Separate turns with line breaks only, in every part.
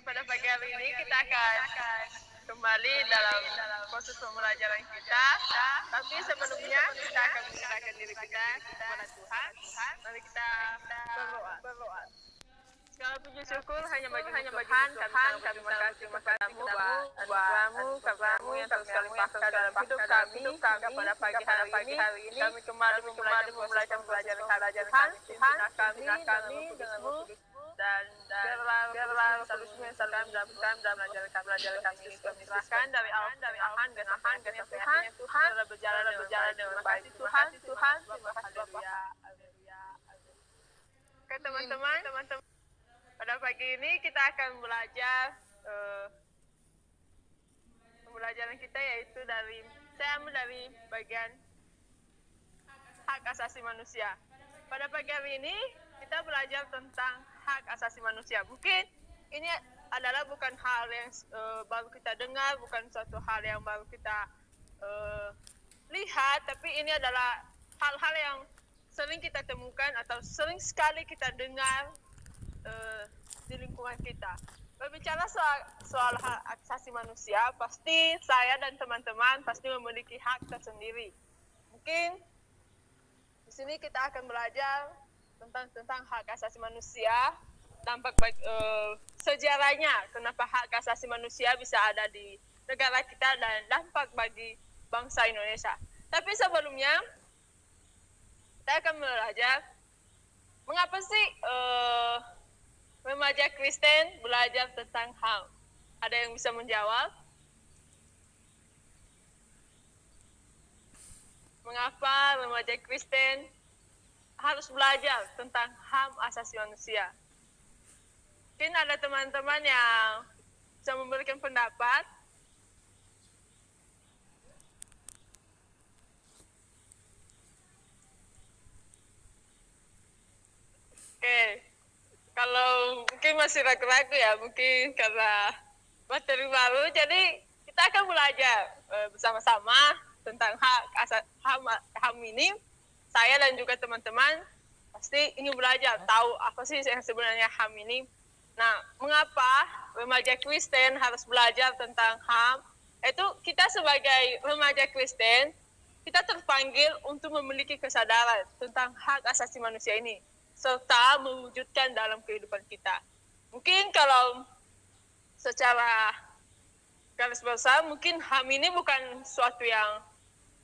Pada pagi hari ini kita akan kembali dalam proses pembelajaran kita. Tapi sebelumnya kita akan menyerahkan diri kita kepada Tuhan. Mari kita berdoa. Segala puji syukur hanya bagi Tuhan. Kami berterima kasih kepadamu buat anugerahmu, kabarmu yang terus kali limpahkan dalam hidup kami. Hingga pada pagi hari ini kami kembali membelajar Tuhan. Pimpinlah kami dengan Roh Kudus dan biarlah Kudusmu yang selalu dalam belajar kami ini kami serahkan dari awal Tuhan dan Tuhan adalah berjalan dengan baik. Tuhan terima kasih Bapa. Oke teman-teman, pada pagi ini kita akan belajar pembelajaran kita yaitu saya ambil dari bagian hak asasi manusia. Pada pagi hari ini kita belajar tentang hak asasi manusia. Mungkin ini adalah bukan hal yang baru kita dengar, bukan suatu hal yang baru kita lihat, tapi ini adalah hal-hal yang sering kita temukan atau sering sekali kita dengar di lingkungan kita. Berbicara soal hak asasi manusia, pasti saya dan teman-teman pasti memiliki hak tersendiri. Mungkin di sini kita akan belajar tentang hak asasi manusia, dampak sejarahnya, kenapa hak asasi manusia bisa ada di negara kita dan dampak bagi bangsa Indonesia. Tapi sebelumnya kita akan belajar mengapa sih remaja Kristen belajar tentang HAM. Ada yang bisa menjawab? Mengapa remaja Kristen harus belajar tentang HAM asasi manusia? Mungkin ada teman-teman yang bisa memberikan pendapat. Oke. Kalau mungkin masih ragu-ragu ya, mungkin karena materi baru, jadi kita akan belajar bersama-sama tentang HAM ini. Saya dan juga teman-teman pasti ingin belajar, tahu apa sih yang sebenarnya HAM ini. Nah, mengapa remaja Kristen harus belajar tentang HAM? Itu kita sebagai remaja Kristen, kita terpanggil untuk memiliki kesadaran tentang hak asasi manusia ini, serta mewujudkan dalam kehidupan kita. Mungkin kalau secara garis besar, mungkin HAM ini bukan suatu yang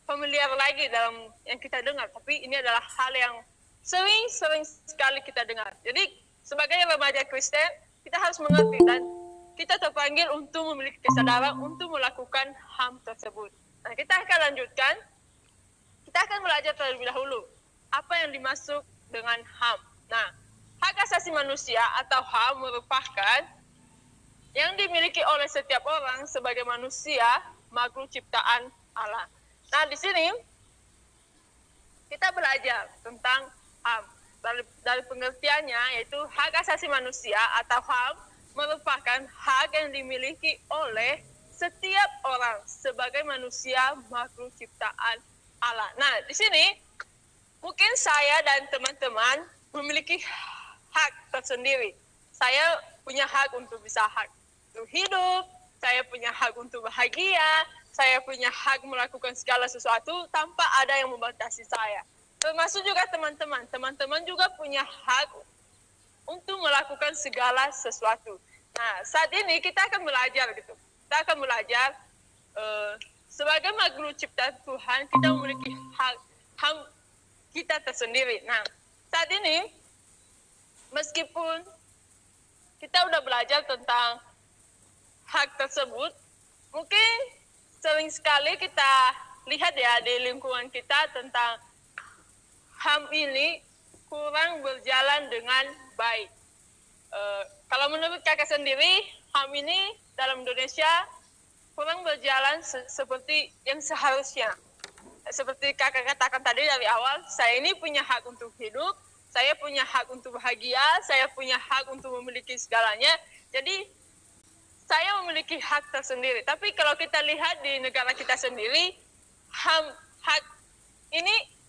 familiar lagi dalam yang kita dengar, tapi ini adalah hal yang sering sekali kita dengar. Jadi sebagai remaja Kristen, kita harus mengerti dan kita terpanggil untuk memiliki kesadaran untuk melakukan HAM tersebut. Nah, kita akan lanjutkan. Kita akan belajar terlebih dahulu apa yang dimaksud dengan HAM. Nah, hak asasi manusia atau HAM merupakan yang dimiliki oleh setiap orang sebagai manusia, makhluk ciptaan Allah. Nah, di sini kita belajar tentang HAM. Dari pengertiannya, yaitu hak asasi manusia atau HAM merupakan hak yang dimiliki oleh setiap orang sebagai manusia, makhluk ciptaan Allah. Nah, di sini mungkin saya dan teman-teman memiliki hak tersendiri. Saya punya hak untuk bisa hak untuk hidup, saya punya hak untuk bahagia, saya punya hak melakukan segala sesuatu tanpa ada yang membatasi saya. Termasuk juga teman-teman. Teman-teman juga punya hak untuk melakukan segala sesuatu. Nah, saat ini kita akan belajar gitu. Kita akan belajar sebagai makhluk ciptaan Tuhan, kita memiliki hak kita tersendiri. Nah, saat ini meskipun kita udah belajar tentang hak tersebut, mungkin sering sekali kita lihat ya di lingkungan kita tentang HAM ini kurang berjalan dengan baik. Kalau menurut kakak sendiri, HAM ini dalam Indonesia kurang berjalan seperti yang seharusnya. Seperti kakak katakan tadi dari awal, saya ini punya hak untuk hidup, saya punya hak untuk bahagia, saya punya hak untuk memiliki segalanya. Jadi saya memiliki hak tersendiri. Tapi kalau kita lihat di negara kita sendiri, hak ini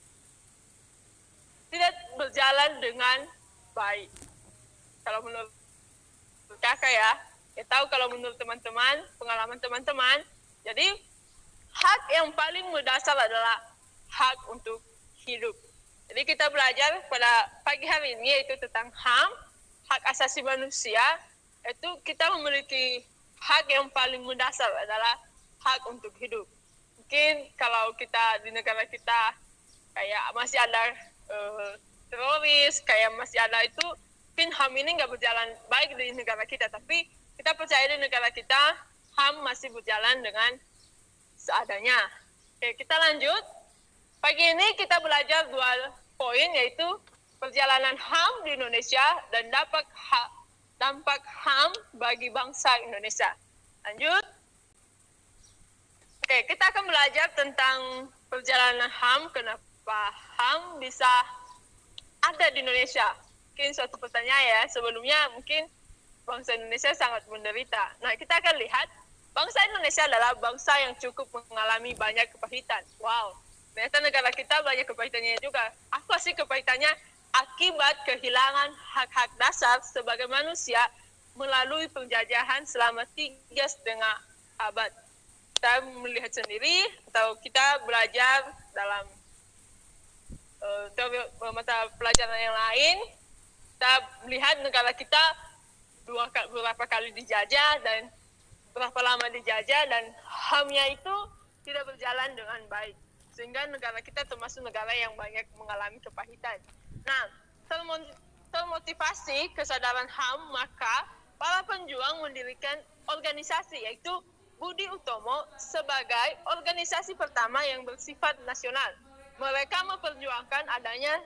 tidak berjalan dengan baik. Kalau menurut kakak ya. Ya tahu kalau menurut teman-teman, pengalaman teman-teman, jadi hak yang paling mendasar adalah hak untuk hidup. Jadi kita belajar pada pagi hari ini yaitu tentang HAM, hak asasi manusia. Itu kita memiliki hak yang paling mendasar adalah hak untuk hidup. Mungkin kalau kita di negara kita kayak masih ada teroris, kayak masih ada itu, mungkin HAM ini nggak berjalan baik di negara kita, tapi kita percaya di negara kita HAM masih berjalan dengan seadanya. Oke, kita lanjut. Pagi ini kita belajar 2 poin, yaitu perjalanan HAM di Indonesia dan dampak HAM bagi bangsa Indonesia. Lanjut. Oke, kita akan belajar tentang perjalanan HAM, kenapa HAM bisa ada di Indonesia. Mungkin suatu pertanyaan ya, sebelumnya mungkin bangsa Indonesia sangat menderita. Nah, kita akan lihat bangsa Indonesia adalah bangsa yang cukup mengalami banyak kepahitan. Wow, ternyata negara kita banyak kepahitannya juga. Apa sih kepahitannya? Akibat kehilangan hak-hak dasar sebagai manusia melalui penjajahan selama 3,5 abad. Kita melihat sendiri, atau kita belajar dalam mata pelajaran yang lain, kita melihat negara kita berapa kali dijajah dan berapa lama dijajah, dan HAM-nya itu tidak berjalan dengan baik. Sehingga negara kita termasuk negara yang banyak mengalami kepahitan. Nah, termotivasi kesadaran HAM, maka para penjuang mendirikan organisasi, yaitu Budi Utomo sebagai organisasi pertama yang bersifat nasional. Mereka memperjuangkan adanya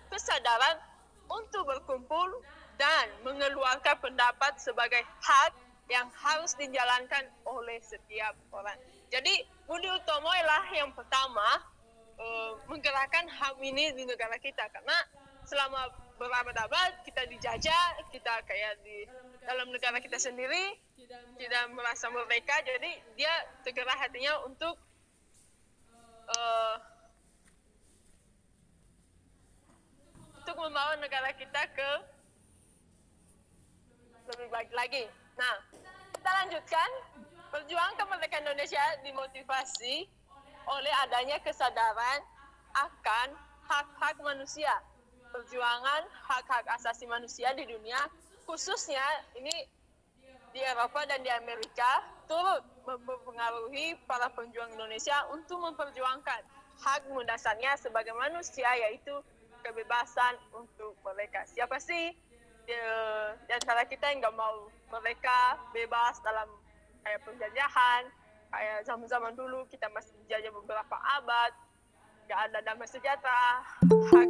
kesadaran untuk berkumpul dan mengeluarkan pendapat sebagai hak yang harus dijalankan oleh setiap orang. Jadi Budi Utomo lah yang pertama menggerakkan HAM ini di negara kita, karena selama berabad-abad kita dijajah, kita kayak di dalam negara kita sendiri tidak merasa merdeka, jadi dia tergerak hatinya untuk membawa negara kita ke lebih baik lagi. Nah, kita lanjutkan. Perjuangan kemerdekaan Indonesia dimotivasi oleh adanya kesadaran akan hak-hak manusia. Perjuangan hak-hak asasi manusia di dunia, khususnya ini di Eropa dan di Amerika, turut mempengaruhi para penjuang Indonesia untuk memperjuangkan hak mendasarnya sebagai manusia, yaitu kebebasan untuk mereka. Siapa sih di antara kita yang nggak mau mereka bebas dalam kayak penjajahan, kayak zaman-zaman dulu kita masih dijajah beberapa abad, nggak ada damai sejahtera, hak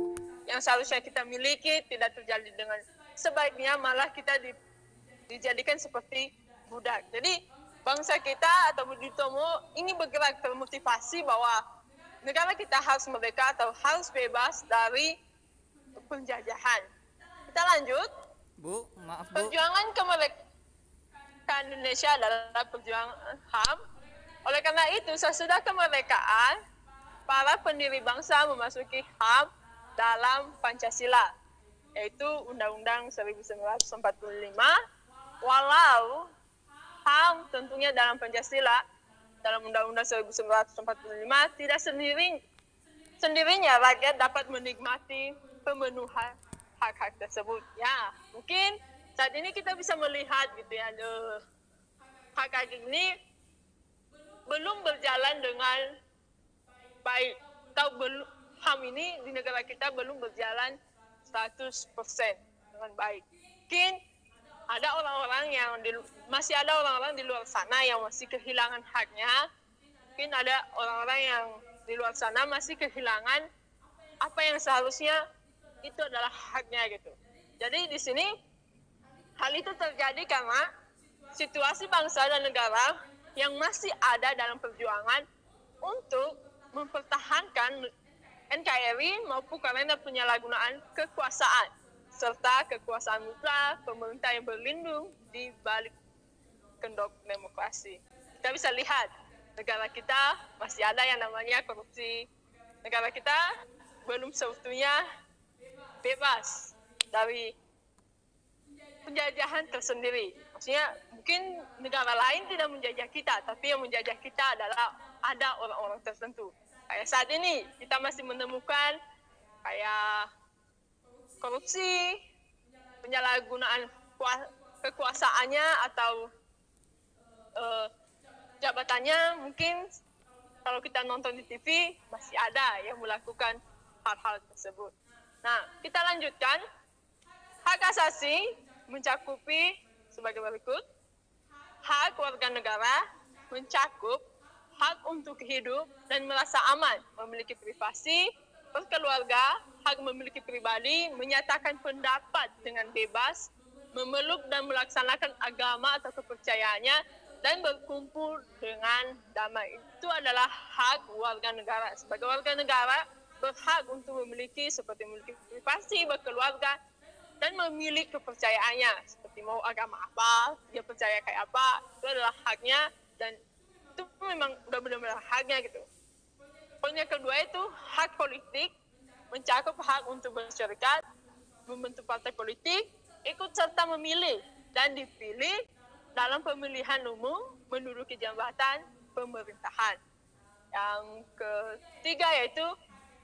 yang seharusnya kita miliki tidak terjadi dengan sebaiknya, malah kita dijadikan seperti budak. Jadi bangsa kita atau Budi Utomo ini bergerak termotivasi bahwa negara kita harus merdeka atau harus bebas dari penjajahan. Kita lanjut.
Bu, maaf Bu.
Perjuangan kemerdekaan Indonesia adalah perjuangan HAM. Oleh karena itu, sesudah kemerdekaan, para pendiri bangsa memasuki HAM dalam Pancasila, yaitu Undang-Undang 1945. Walau HAM tentunya dalam Pancasila, dalam Undang-Undang 1945 tidak sendirinya rakyat dapat menikmati pemenuhan hak-hak tersebut. Ya, mungkin saat ini kita bisa melihat gitu ya, hak-hak ini belum berjalan dengan baik, atau HAM ini di negara kita belum berjalan 100% dengan baik. Mungkin ada orang-orang yang masih ada orang-orang di luar sana yang masih kehilangan haknya. Mungkin ada orang-orang yang di luar sana masih kehilangan apa yang seharusnya itu adalah haknya gitu. Jadi di sini hal itu terjadi karena situasi bangsa dan negara yang masih ada dalam perjuangan untuk mempertahankan NKRI maupun karena penyalahgunaan kekuasaan serta kekuasaan mutlak pemerintah yang berlindung di balik kendok demokrasi. Kita bisa lihat negara kita masih ada yang namanya korupsi. Negara kita belum seutuhnya bebas dari penjajahan tersendiri. Maksudnya mungkin negara lain tidak menjajah kita, tapi yang menjajah kita adalah ada orang-orang tertentu. Kayak saat ini kita masih menemukan kayak korupsi, penyalahgunaan kekuasaannya atau jabatannya. Mungkin kalau kita nonton di TV masih ada yang melakukan hal-hal tersebut. Nah, kita lanjutkan. Hak asasi mencakupi sebagai berikut. Hak warga negara mencakup hak untuk hidup dan merasa aman, memiliki privasi, berkeluarga, hak memiliki pribadi, menyatakan pendapat dengan bebas, memeluk dan melaksanakan agama atau kepercayaannya, dan berkumpul dengan damai. Itu adalah hak warga negara. Sebagai warga negara, berhak untuk memiliki seperti memiliki privasi, berkeluarga, dan memilih kepercayaannya. Seperti mau agama apa, dia percaya kayak apa, itu adalah haknya, dan itu memang udah benar-benar haknya gitu. Poin yang kedua itu hak politik, mencakup hak untuk berserikat, membentuk partai politik, ikut serta memilih dan dipilih dalam pemilihan umum, menduduki jabatan pemerintahan. Yang ketiga yaitu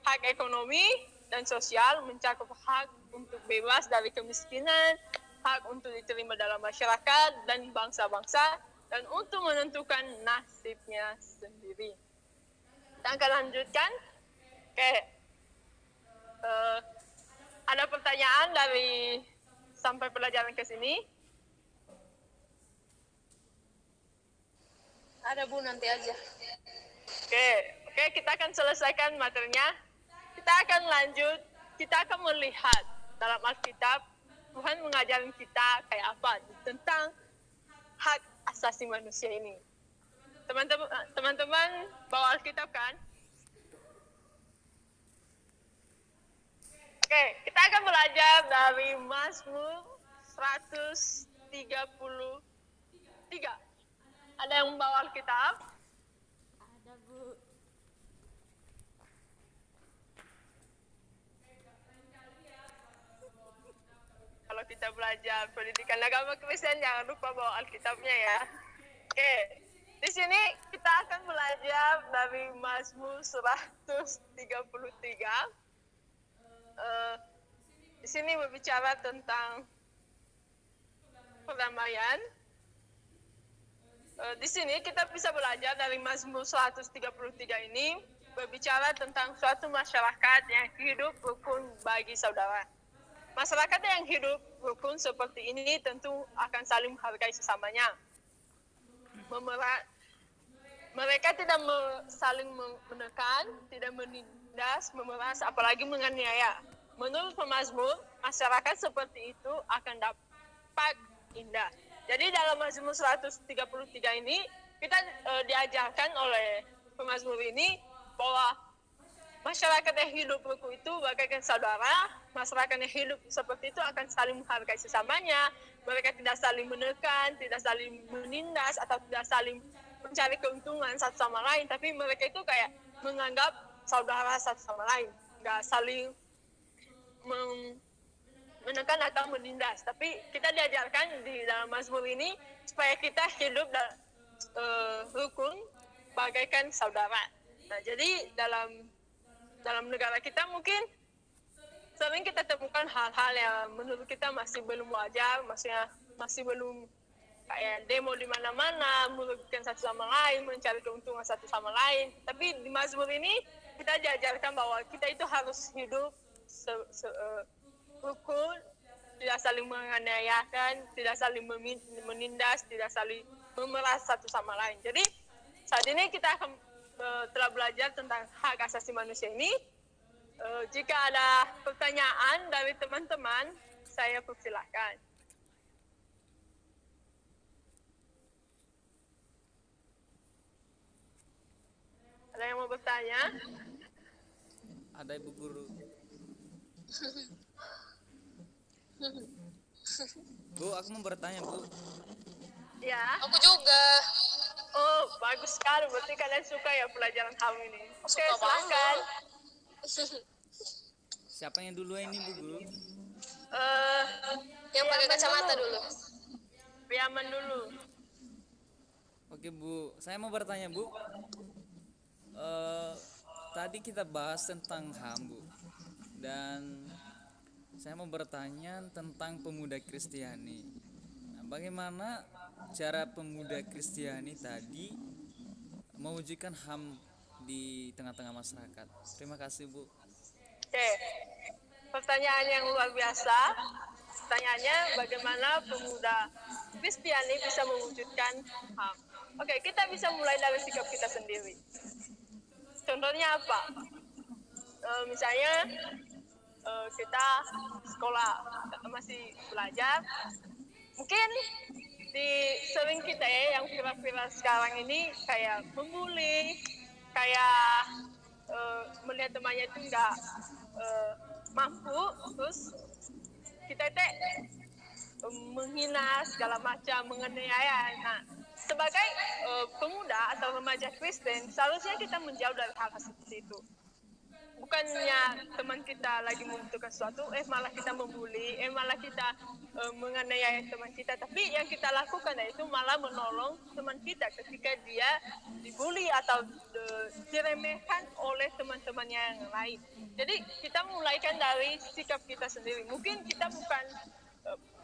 hak ekonomi dan sosial, mencakup hak untuk bebas dari kemiskinan, hak untuk diterima dalam masyarakat dan bangsa-bangsa, dan untuk menentukan nasibnya sendiri. Kita akan lanjutkan. Oke. Ada pertanyaan dari sampai pelajaran ke sini?
Ada Bu, nanti aja.
Oke, kita akan selesaikan materinya. Kita akan lanjut, kita akan melihat dalam Alkitab Tuhan mengajarin kita kayak apa tentang hak asasi manusia ini. Teman-teman bawa Alkitab kan? Oke, kita akan belajar dari Mazmur 133. Ada yang membawa Alkitab?
Ada Bu.
Kalau kita belajar pendidikan agama Kristen, jangan lupa bawa Alkitabnya ya. Oke, di sini kita akan belajar dari Mazmur 133. Di sini berbicara tentang perdamaian. Di sini kita bisa belajar dari Mazmur 133 ini berbicara tentang suatu masyarakat yang hidup rukun bagi saudara. Masyarakat yang hidup rukun seperti ini tentu akan saling menghargai sesamanya. Mereka tidak saling menekan, tidak menindas, memeras, apalagi menganiaya. Menurut pemazmur, masyarakat seperti itu akan dapat indah. Jadi dalam Mazmur 133 ini, kita diajarkan oleh pemazmur ini bahwa masyarakat yang hidup rukun itu bagaikan saudara. Masyarakat yang hidup seperti itu akan saling menghargai sesamanya. Mereka tidak saling menekan, tidak saling menindas, atau tidak saling mencari keuntungan satu sama lain. Tapi mereka itu kayak menganggap saudara satu sama lain. Nggak saling menekan atau menindas. Tapi kita diajarkan di dalam Mazmur ini supaya kita hidup rukun bagaikan saudara. Nah, jadi dalam negara kita mungkin sering kita temukan hal-hal yang menurut kita masih belum wajar, maksudnya masih belum kayak demo di mana-mana, merugikan satu sama lain, mencari keuntungan satu sama lain. Tapi di Mazmur ini kita diajarkan bahwa kita itu harus hidup rukun, tidak saling menganiayakan, tidak saling menindas, tidak saling memeras satu sama lain. Jadi saat ini kita akan telah belajar tentang hak asasi manusia ini. Jika ada pertanyaan dari teman-teman, saya persilahkan. Ada yang mau bertanya?
Ada Ibu Guru. Bu, aku mau bertanya, Bu.
Ya.
Aku juga.
Oh, bagus sekali. Berarti kalian suka ya pelajaran HAM ini. Oke, silakan.
Siapa yang dulu ini, Bu Guru?
Yang pakai kacamata dulu.
Piaman dulu.
Oke Bu, saya mau bertanya Bu. Eh, Tadi kita bahas tentang HAM Bu, dan saya mau bertanya tentang pemuda Kristiani. Nah, bagaimana cara pemuda Kristiani tadi mewujudkan HAM di tengah-tengah masyarakat? Terima kasih Bu.
Oke, pertanyaan yang luar biasa. Pertanyaannya bagaimana pemuda Kristiani bisa mewujudkan HAM. Oke, kita bisa mulai dari sikap kita sendiri. Contohnya apa? Misalnya kita sekolah masih belajar, mungkin di sering kita ya yang viral-viral sekarang ini kayak membuli, kayak melihat temannya itu nggak mampu, terus kita teh menghina segala macam, menganiaya. Nah, sebagai pemuda atau remaja Kristen, seharusnya kita menjauh dari hal seperti itu. Bukannya teman kita lagi membutuhkan sesuatu, malah kita membuli, malah kita menganiaya teman kita. Tapi yang kita lakukan itu malah menolong teman kita ketika dia dibully atau diremehkan oleh teman-temannya yang lain. Jadi kita mulaikan dari sikap kita sendiri. Mungkin kita bukan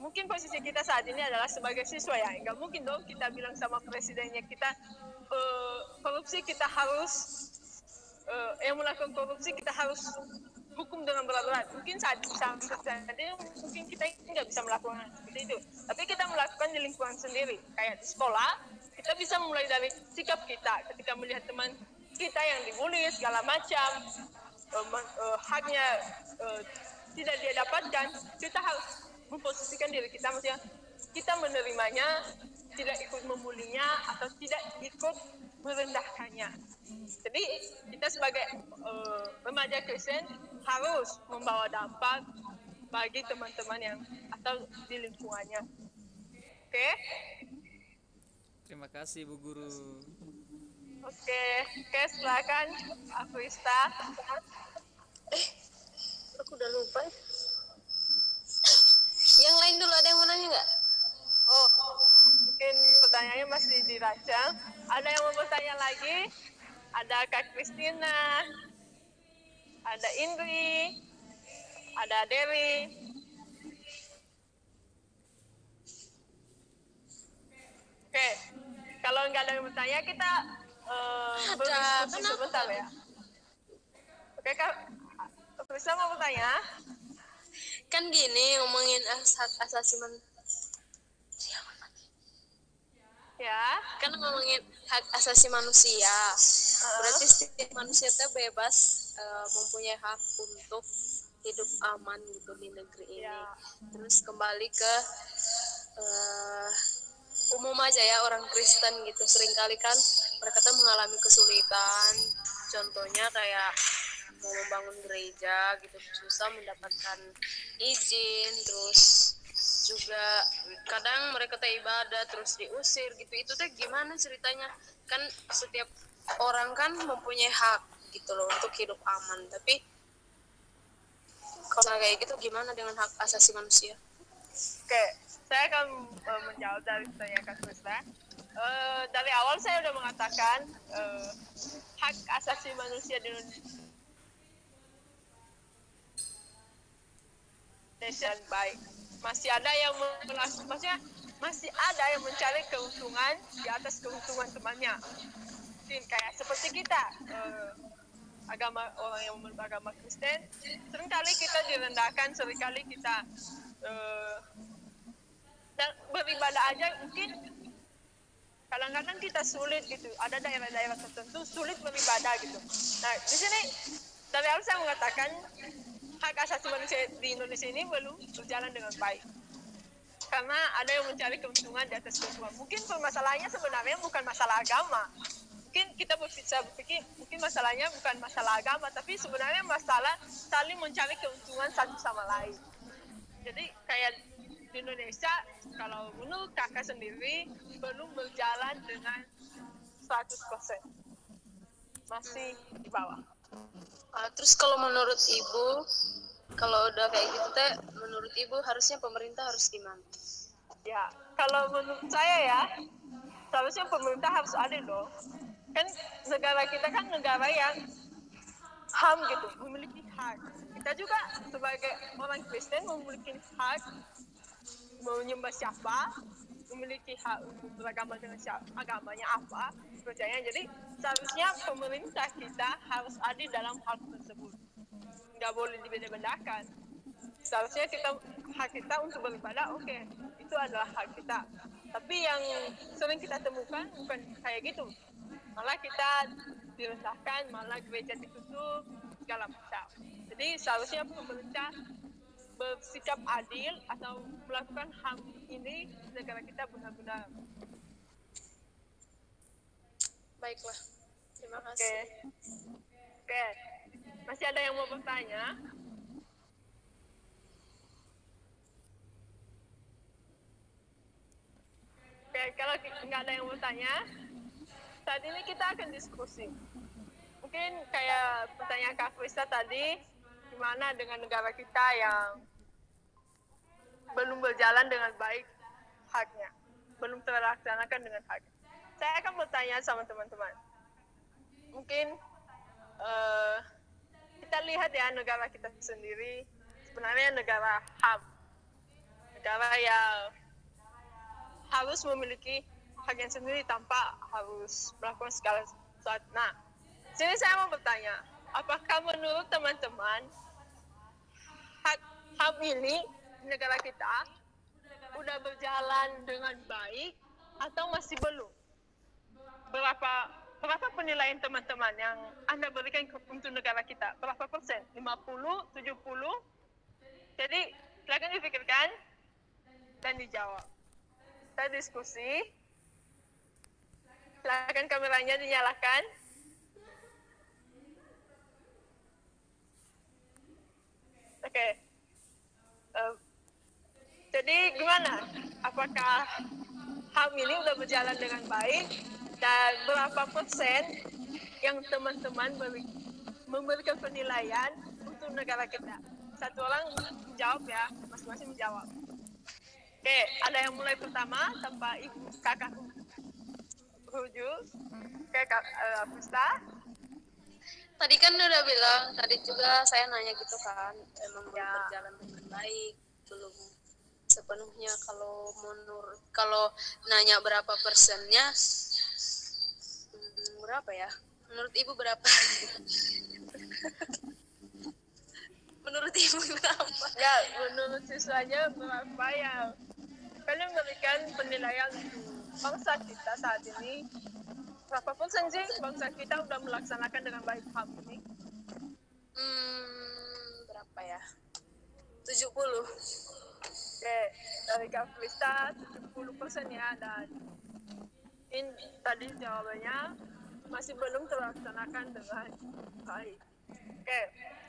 mungkin posisi kita saat ini adalah sebagai siswa ya, nggak mungkin dong kita bilang sama presidennya kita korupsi kita harus yang melakukan korupsi kita harus hukum dengan berat-berat. Mungkin saat ini mungkin kita nggak bisa melakukan seperti itu, tapi kita melakukan di lingkungan sendiri, kayak di sekolah kita bisa mulai dari sikap kita ketika melihat teman kita yang dibully segala macam, haknya tidak dia dapatkan, kita harus memposisikan diri kita, maksudnya kita menerimanya, tidak ikut membulinya atau tidak ikut merendahkannya. Jadi kita sebagai remaja Kristen harus membawa dampak bagi teman-teman yang atau di lingkungannya. Oke?
Terima kasih Bu Guru.
Oke, silakan Afrista.
Aku udah lupa. Yang lain dulu ada yang mau nanya nggak?
Oh, mungkin pertanyaannya masih dirancang. Ada yang mau bertanya lagi? Ada Kak Kristina, ada Indri, ada Dewi. Oke, kalau nggak ada yang bertanya, kita berdiskusi sebentar ya. Oke, Kak Kristina mau bertanya?
Kan gini ngomongin hak asasi manusia.
Ya.
Kan ngomongin hak asasi manusia. Berarti setiap manusia itu bebas mempunyai hak untuk hidup aman gitu di negeri ini.
Ya.
Terus kembali ke umum aja ya, orang Kristen gitu. Seringkali kan mereka tuh mengalami kesulitan. Contohnya kayak mau membangun gereja gitu, susah mendapatkan izin, terus juga kadang mereka teh ibadah terus diusir gitu. Itu teh gimana ceritanya? Kan setiap orang kan mempunyai hak gitu loh untuk hidup aman, tapi kalau kayak gitu gimana dengan hak asasi manusia?
Oke, saya akan menjawab dari pertanyaan Kak Krisna. Dari awal saya sudah mengatakan hak asasi manusia di Indonesia baik. Masih ada yang maksudnya masih ada yang mencari keuntungan di atas keuntungan temannya. Mungkin kayak seperti kita orang yang beragama Kristen, seringkali kita direndahkan, seringkali kita dan beribadah aja mungkin kadang-kadang kita sulit gitu. Ada daerah-daerah tertentu sulit beribadah gitu. Nah, di sini dari awal saya mengatakan hak asasi manusia di Indonesia ini belum berjalan dengan baik. Karena ada yang mencari keuntungan di atas keuntungan. Mungkin permasalahannya sebenarnya bukan masalah agama. Mungkin kita bisa berpikir, mungkin masalahnya bukan masalah agama, tapi sebenarnya masalah saling mencari keuntungan satu sama lain. Jadi kayak di Indonesia, kalau menurut kakak sendiri, belum berjalan dengan 100%. Masih di bawah.
Terus kalau menurut Ibu, kalau udah kayak gitu teh, menurut Ibu harusnya pemerintah harus gimana?
Ya, kalau menurut saya ya, seharusnya pemerintah harus adil dong. Kan negara kita kan negara yang HAM gitu, memiliki hak. Kita juga sebagai orang Kristen memiliki hak mau menyembah siapa, memiliki hak untuk beragama dengan agamanya apa, percaya. Jadi seharusnya pemerintah kita harus adil dalam hal tersebut. Nggak boleh dibeda-bedakan. Seharusnya hak kita untuk beribadah, oke, itu adalah hak kita. Tapi yang sering kita temukan bukan kayak gitu. Malah kita direndahkan, malah gereja ditutup, segala macam. Jadi seharusnya pemerintah bersikap adil atau melakukan HAM ini negara kita benar-benar.
Baiklah, terima kasih.
Oke. Masih ada yang mau bertanya? Oke, kalau nggak ada yang mau tanya, saat ini kita akan diskusi. Mungkin kayak pertanyaan Kak Krista tadi, gimana dengan negara kita yang belum berjalan dengan baik haknya, belum terlaksanakan dengan hak. Saya akan bertanya sama teman-teman. Mungkin kita lihat ya negara kita sendiri, sebenarnya negara HAM, negara yang harus memiliki hak yang sendiri tanpa harus melakukan segala sesuatu. Nah, sini saya mau bertanya, apakah menurut teman-teman hak HAM ini di negara kita udah berjalan dengan baik atau masih belum? Berapa penilaian teman-teman yang Anda berikan untuk negara kita? Berapa persen? 50, 70? Jadi, silakan dipikirkan dan dijawab. Kita diskusi. Silakan kameranya dinyalakan. Oke. Jadi gimana? Apakah HAM ini udah berjalan dengan baik? Dan berapa persen yang teman-teman memberikan penilaian untuk negara kita? Satu orang menjawab ya, masing-masing menjawab. Oke, ada yang mulai pertama tanpa kakak rujuk. Oke, Kak Pusta.
Tadi kan udah bilang, tadi juga saya nanya gitu kan, emang belum berjalan dengan baik, belum sepenuhnya. Kalau nanya berapa persennya, berapa ya? Menurut Ibu berapa? Menurut Ibu berapa?
Ya, menurut siswanya berapa yang kalian memberikan penilaian bangsa kita saat ini? Berapa persen sih bangsa kita udah melaksanakan dengan baik HAM ini?
Berapa ya? 70.
Oke, dari Kak Krista 70% ya, dan ini tadi jawabannya masih belum terlaksanakan dengan baik. Oke,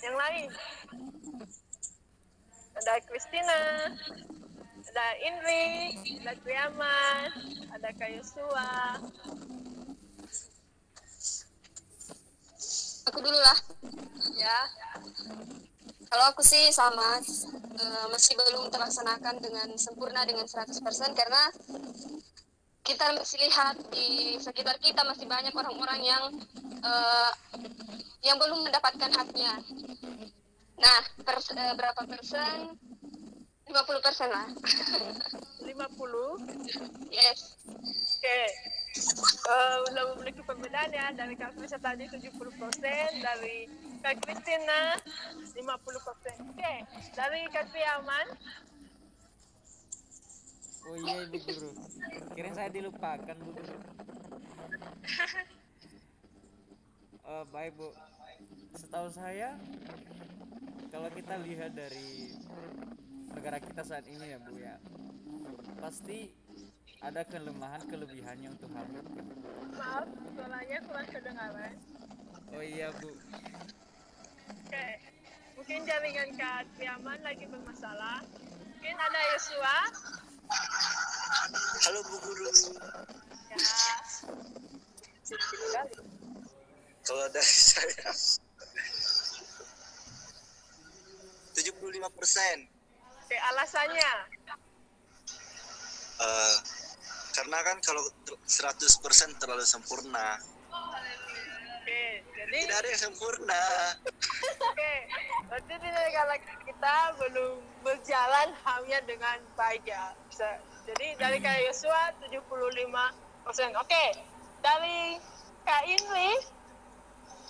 yang lain. Ada Christina, ada Indri, ada Triaman, ada Kak Yosua.
Aku dulu lah.
Ya.
Kalau aku sih sama, masih belum terlaksanakan dengan sempurna dengan 100% karena kita masih lihat di sekitar kita masih banyak orang-orang yang belum mendapatkan haknya. Nah, berapa persen? 50% lah.
50?
Yes.
Oke. Udah memiliki perbedaan ya, dari Kak Kristina tadi 70%, dari Kak Kristina 50%. Oke, dari Kak Triaman.
Oh iya Bu Guru, kirain saya dilupakan Bu Guru. Baik Bu, setahu saya kalau kita lihat dari negara kita saat ini ya Bu ya, pasti ada kelemahan kelebihannya untuk hal itu.
Maaf, suaranya kurang kedengaran.
Oh iya Bu.
Oke, mungkin jaringan Kak Triaman lagi bermasalah. Mungkin ada Yosua.
Halo Bu Guru.
Ya.
Kalau dari saya 75%.
Oke, alasannya.
Eh, karena kan kalau 100% terlalu sempurna,
Oke, jadi
tidak ada yang sempurna.
oke, berarti di negara kita belum berjalan hanya dengan baik ya. Jadi dari Kak Yosua 75%. Oke, dari Kak Inli,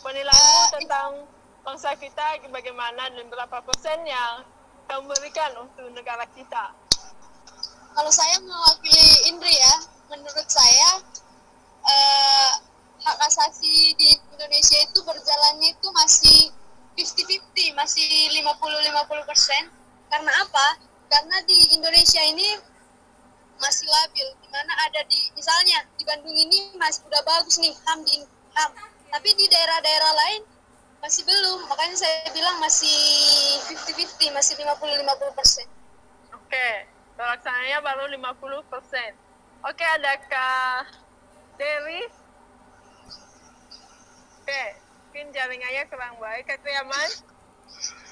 penilaianmu tentang bangsa kita bagaimana dan berapa persen yang kamu berikan untuk negara kita?
Kalau saya mewakili Indri ya, menurut saya hak asasi di Indonesia itu berjalannya itu masih 50-50, masih 50-50%. Karena apa? Karena di Indonesia ini masih labil, dimana ada di, misalnya di Bandung ini masih udah bagus nih HAM di HAM, tapi di daerah-daerah lain masih belum, makanya saya bilang masih 50-50, masih 50-50%.
Oke, pelaksananya baru 50%. Oke, ada Kak Dewi. Oke, mungkin jaringannya kurang baik. Kak Triaman?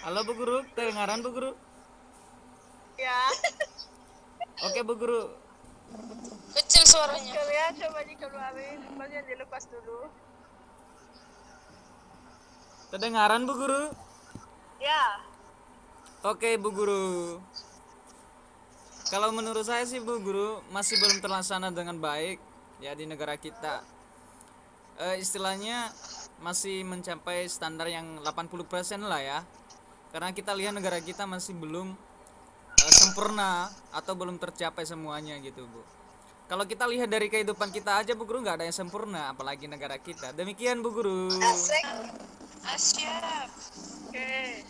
Halo Bu Guru, kedengaran Bu Guru?
Ya.
Oke Bu Guru.
Kecil suaranya.
Kalian coba dikeluarin, kemudian dilepas dulu.
Kedengaran Bu Guru?
Ya.
Oke Bu Guru. Kalau menurut saya sih Bu Guru masih belum terlaksana dengan baik ya di negara kita. Istilahnya masih mencapai standar yang 80% lah ya. Karena kita lihat negara kita masih belum sempurna atau belum tercapai semuanya gitu Bu. Kalau kita lihat dari kehidupan kita aja Bu Guru nggak ada yang sempurna, apalagi negara kita. Demikian Bu Guru.
Asyap.
Oke.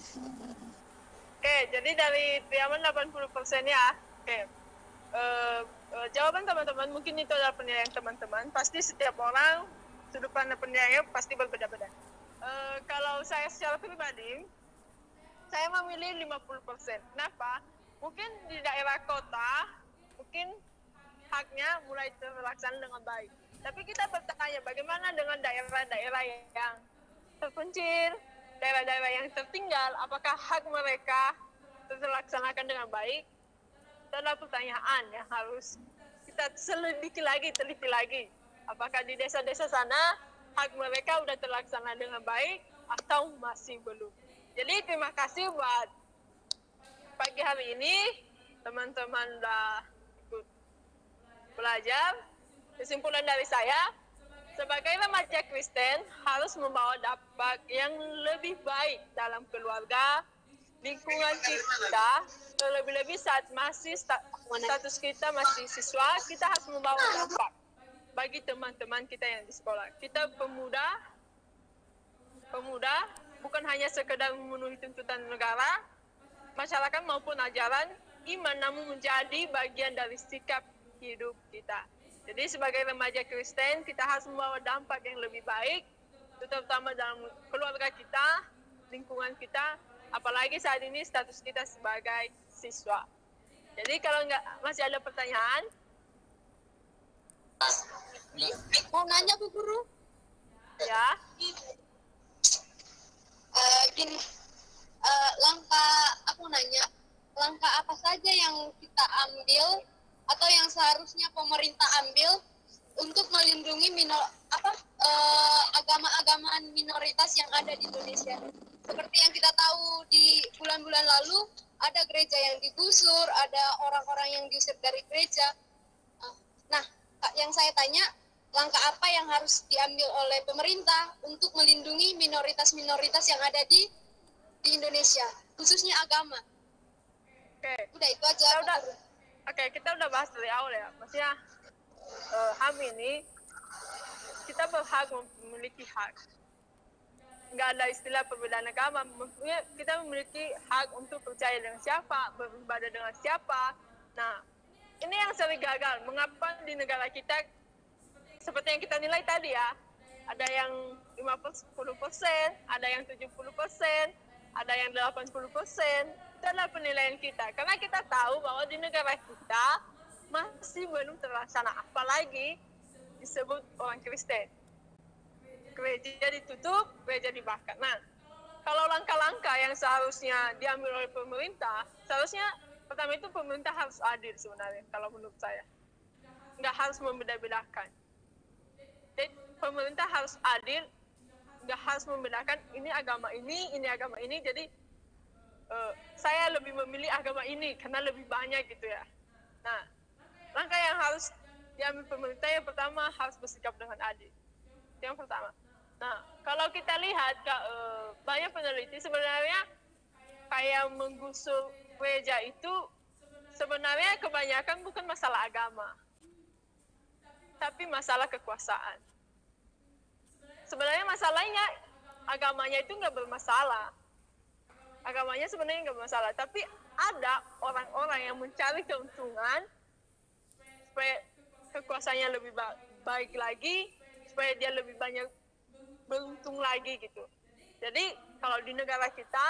Oke, jadi dari Triaman 80% ya. Oke. Jawaban teman-teman mungkin itu adalah penilaian teman-teman. Pasti setiap orang sudut pandang penilaiannya pasti berbeda-beda. Kalau saya secara pribadi, saya memilih 50%. Kenapa? Mungkin di daerah kota, mungkin haknya mulai terlaksana dengan baik. Tapi kita bertanya bagaimana dengan daerah-daerah yang terpencil, daerah-daerah yang tertinggal, apakah hak mereka terlaksanakan dengan baik? Itu adalah pertanyaan yang harus kita selidiki lagi, teliti lagi. Apakah di desa-desa sana hak mereka sudah terlaksana dengan baik atau masih belum? Jadi terima kasih buat pagi hari ini, teman-teman sudah ikut belajar. Kesimpulan dari saya, sebagai remaja Kristen harus membawa dampak yang lebih baik dalam keluarga, lingkungan kita, terlebih-lebih saat masih status kita masih siswa, kita harus membawa dampak bagi teman-teman kita yang di sekolah. Kita pemuda bukan hanya sekedar memenuhi tuntutan negara, masyarakat maupun ajaran iman, namun menjadi bagian dari sikap hidup kita. Jadi sebagai remaja Kristen, kita harus membawa dampak yang lebih baik, terutama dalam keluarga kita, lingkungan kita, apalagi saat ini status kita sebagai siswa. Jadi kalau masih ada pertanyaan?
Mau nanya Bu Guru?
Ya.
Gini, langkah apa saja yang kita ambil atau yang seharusnya pemerintah ambil untuk melindungi agama-agamaan minoritas yang ada di Indonesia. Seperti yang kita tahu di bulan-bulan lalu, ada gereja yang digusur, ada orang-orang yang diusir dari gereja. Nah, yang saya tanya, langkah apa yang harus diambil oleh pemerintah untuk melindungi minoritas-minoritas yang ada di Indonesia, khususnya agama?
Oke.
Udah itu aja.
Oke, kita udah bahas dari awal ya. Maksudnya HAM ini kita berhak memiliki hak. Nggak ada istilah perbedaan agama. Maksudnya kita memiliki hak untuk percaya dengan siapa, beribadah dengan siapa. Nah, ini yang sering gagal. Mengapa di negara kita seperti yang kita nilai tadi ya, ada yang 50%, ada yang 70%, ada yang 80%. Itu adalah penilaian kita. Karena kita tahu bahwa di negara kita masih belum terlaksana. Apalagi disebut orang Kristen. Gereja ditutup, gereja dibakar. Nah, kalau langkah-langkah yang seharusnya diambil oleh pemerintah, seharusnya pertama itu pemerintah harus adil sebenarnya, kalau menurut saya. nggak harus membeda-bedakan. Jadi pemerintah harus adil, nggak harus membedakan ini agama ini. Jadi saya lebih memilih agama ini karena lebih banyak gitu ya. Nah, langkah yang harus diambil pemerintah yang pertama harus bersikap dengan adil. Itu yang pertama. Nah, kalau kita lihat banyak peneliti sebenarnya kayak menggusur gereja itu sebenarnya kebanyakan bukan masalah agama, tapi masalah kekuasaan. Sebenarnya masalahnya agamanya itu nggak bermasalah. Agamanya sebenarnya nggak bermasalah, tapi ada orang-orang yang mencari keuntungan supaya kekuasaannya lebih baik lagi, supaya dia lebih banyak beruntung lagi gitu. Jadi kalau di negara kita,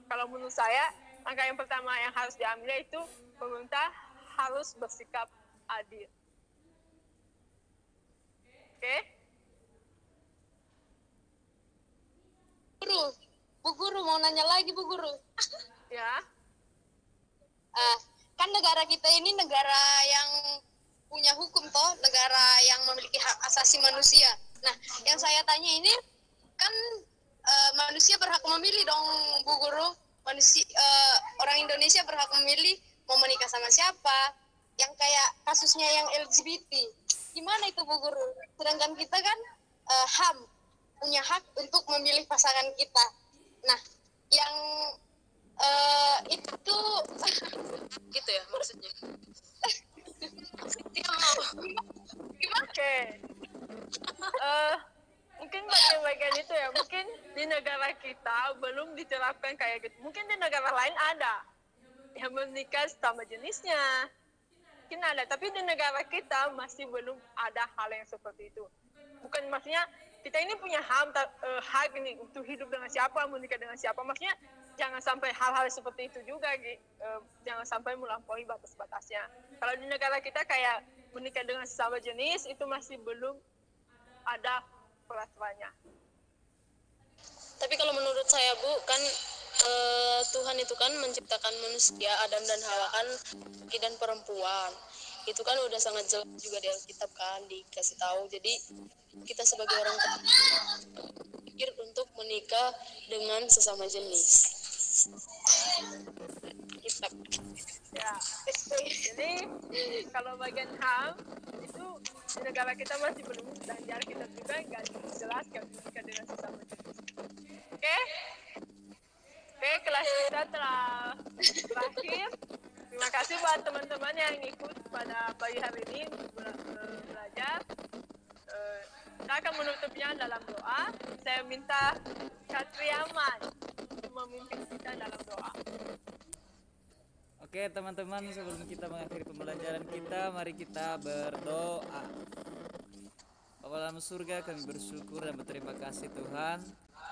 kalau menurut saya, langkah yang pertama yang harus diambil itu pemerintah harus bersikap adil. Oke?
Bu Guru mau nanya lagi Bu Guru.
Ya.
Kan negara kita ini negara yang punya hukum toh, negara yang memiliki hak asasi manusia. Nah, yang saya tanya ini kan manusia berhak memilih dong Bu Guru. Manusia orang Indonesia berhak memilih mau menikah sama siapa. Yang kayak kasusnya yang LGBT. Gimana itu Bu Guru? Sedangkan kita kan HAM punya hak untuk memilih pasangan kita. Nah, yang itu
Gitu ya maksudnya. Dia mau
gimana?
Oke. Mungkin bagian-bagian itu ya, mungkin di negara kita belum diterapkan kayak gitu. Mungkin di negara lain ada yang menikah sama jenisnya. Mungkin ada, tapi di negara kita masih belum ada hal yang seperti itu. Bukan maksudnya kita ini punya hak ini untuk hidup dengan siapa, menikah dengan siapa. Maksudnya jangan sampai hal-hal seperti itu juga, jangan sampai melampaui batas-batasnya. Kalau di negara kita kayak menikah dengan sesama jenis itu masih belum ada peraturannya.
Tapi kalau menurut saya Bu, kan Tuhan itu kan menciptakan manusia, Adam dan Hawa kan laki dan perempuan. Itu kan udah sangat jelas juga di Alkitab kan dikasih tahu. Jadi kita sebagai orang tua pikir untuk menikah dengan sesama jenis. Kita.
Ya, jadi kalau bagian HAM itu di negara kita masih belum, dan di Alkitab juga nggak dijelaskan menikah dengan sesama jenis. Oke, kelas kita telah berakhir. Terima kasih buat teman-teman yang ikut pada pagi hari ini belajar. Kita akan menutupnya dalam doa. Saya minta Katriaman untuk memimpin kita dalam doa.
Oke teman-teman, sebelum kita mengakhiri pembelajaran kita, mari kita berdoa. Bapa dalam surga, kami bersyukur dan berterima kasih Tuhan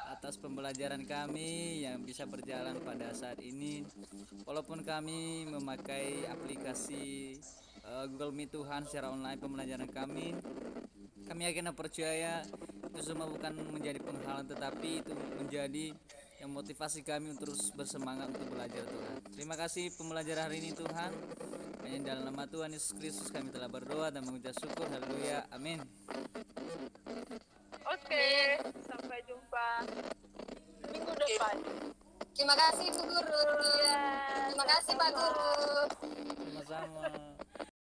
atas pembelajaran kami yang bisa berjalan pada saat ini. Walaupun kami memakai aplikasi Google Meet Tuhan secara online pembelajaran kami yakin dan percaya itu semua bukan menjadi penghalang, tetapi itu menjadi yang motivasi kami untuk terus bersemangat untuk belajar Tuhan. Terima kasih pembelajaran hari ini Tuhan. Hanya dalam nama Tuhan Yesus Kristus kami telah berdoa dan mengucap syukur. Haleluya. Amin.
Oke, sampai jumpa minggu depan.
Terima kasih Bu Guru. Terima kasih Pak Guru.
Sama-sama.